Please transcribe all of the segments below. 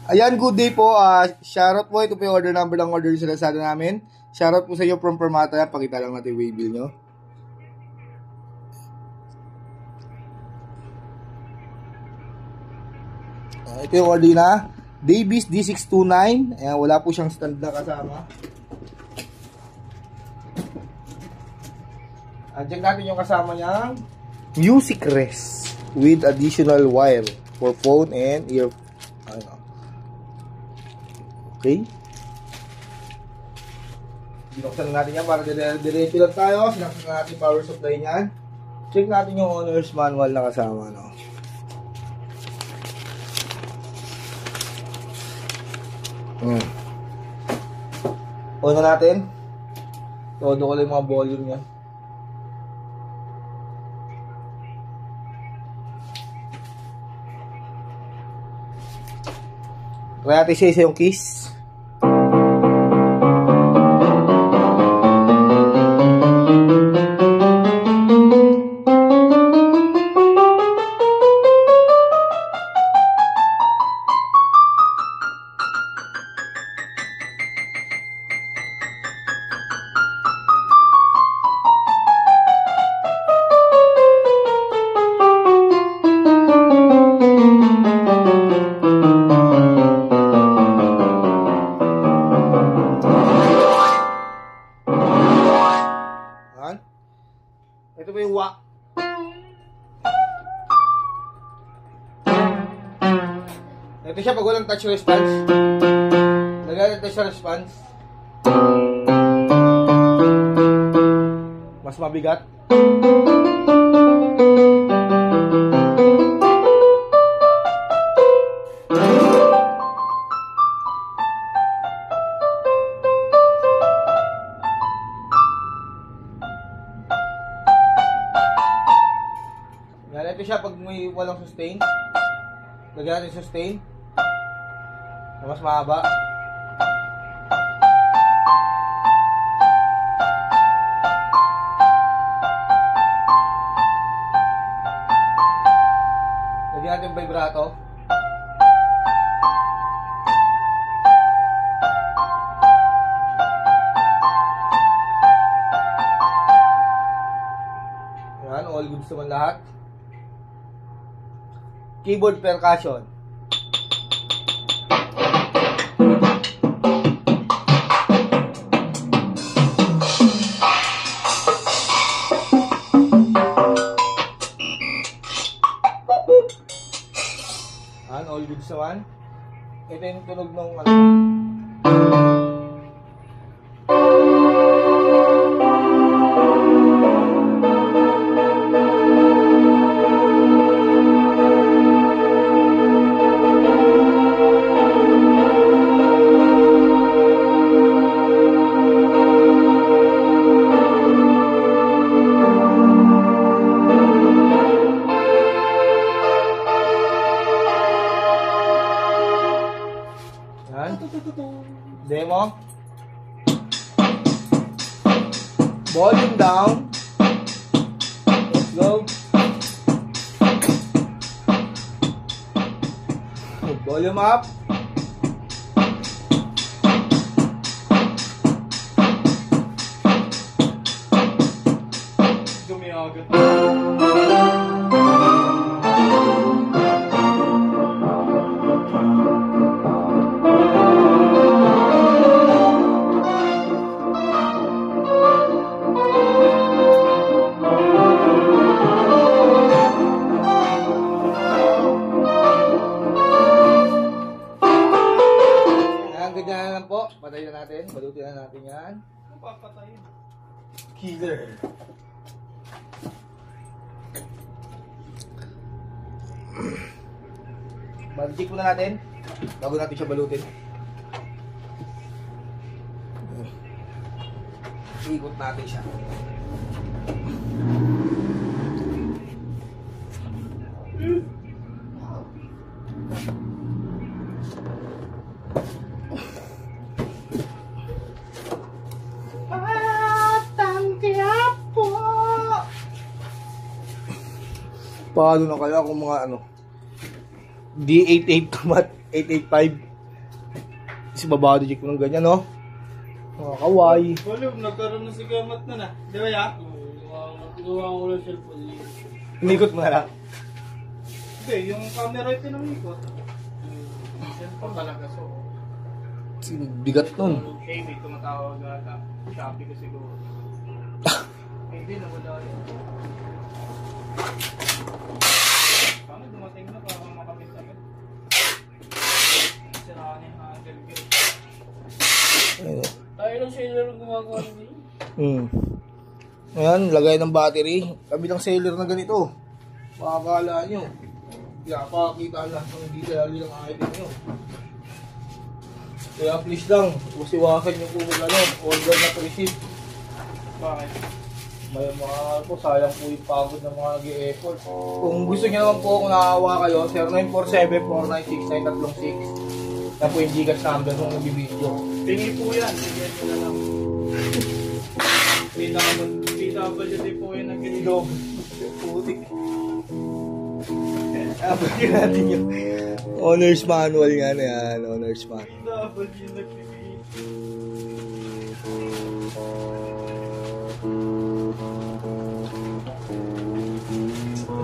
Ayan, good day po. Shoutout po. Ito po yung order number ng order sa Lazada namin. Shoutout po sa inyo from Permata. Pakita lang natin yung waybill nyo. Ito yung order na Davies D629. Ayan, wala po siyang stand na kasama. Check natin yung kasama niyang music rest with additional wire for phone and ear. Okay. Binuksan natin yan para diretso lang tayo. Sinaksan natin power supply niyan. Check natin yung owner's manual na kasama, no. On na natin. Todo ko lang yung mga volume niya. Try natin siya yung keys. Ito po yung ito siya pag walang touch response. Lagyan natin touch response. Mas mabigat. Ito siya pag may walang sustain. Lagyan natin sustain na mas mahaba. Lagyan natin vibrato. Ayan, all goods naman lahat. Keyboard percussion. All goods naman. Ito yung tunog ng ano. Demo. Volume down. Let's go. Volume up. Dumiagad. Ganyan lang po. Patayin na natin. Balutin na natin yan. Ano papatayin? Killer. Balik muna natin. Bago natin siya balutin. Ikot natin siya. Paano na kaya kung mga ano D88 kamat 885 Kasi babado check mo ng ganyan, no? Mga kaway. Wala, nagkaroon na si Gamat na na. Di ba ya? Gawa ko lang cellphone niya. Umikot mo na lang. Hindi, yung camera yung pinamikot. Cellphone talaga, so. Bigat nun. Okay, may tumatawag na Shopee ko siguro. Hindi na wala yun. Paano dumating na para makapit-sapit? Siraan yung handle ko. Ayun. Tayo lang sailor ang gumagawa nito. Ayan, lagay ng battery. Kabilang sailor na ganito. Makakala nyo. Pinapakita lang ng detail ng item nyo. Kaya please lang, usiwasan nyo po order na to-receive. Bakit? May mga po, sayang po yung pagod ng mga nag-e-effort. Kung gusto nyo naman po, kung nakawa kayo, 0947-496-936. Yan po yung Gcash number nung nag-video. Pingi po yan, bigyan nyo na lang. PWD po yung nag-video. Putik. Abagin natin yung owner's manual nga na yan. Owner's manual. PWD yung nag-video.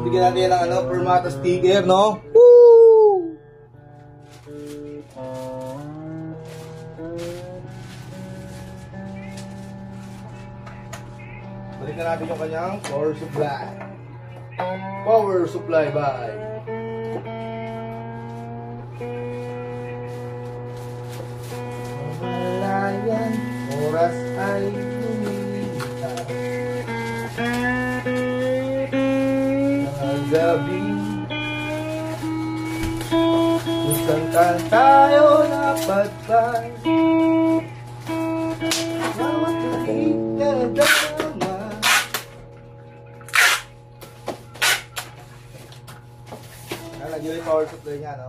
Bigyan natin yan ng Permata sticker, no? Woo! Balikan natin yung kanyang power supply. Power supply by Malayan, oras ay lumilitaw. Ang gabi, kung saan tayo napadpad, bawat lakit na dama. Lagyan yung power supply niya, no?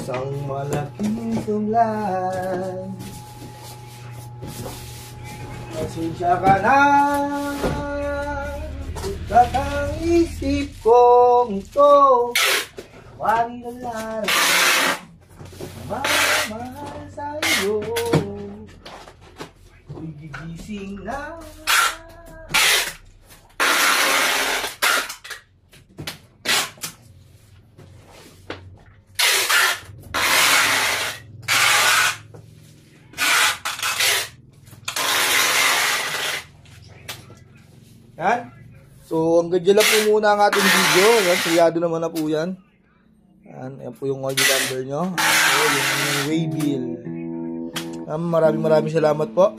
Isang malaking tumlan, pasensya ka na, pagkat ang isip kong ito, wari na lang, mamahal sa iyo, gigising na. Yan. So, hanggang dyan lang po muna ang ating video. Yan, siyado naman na po yan. Yan po yung order number nyo. Yung way bill. Maraming salamat po.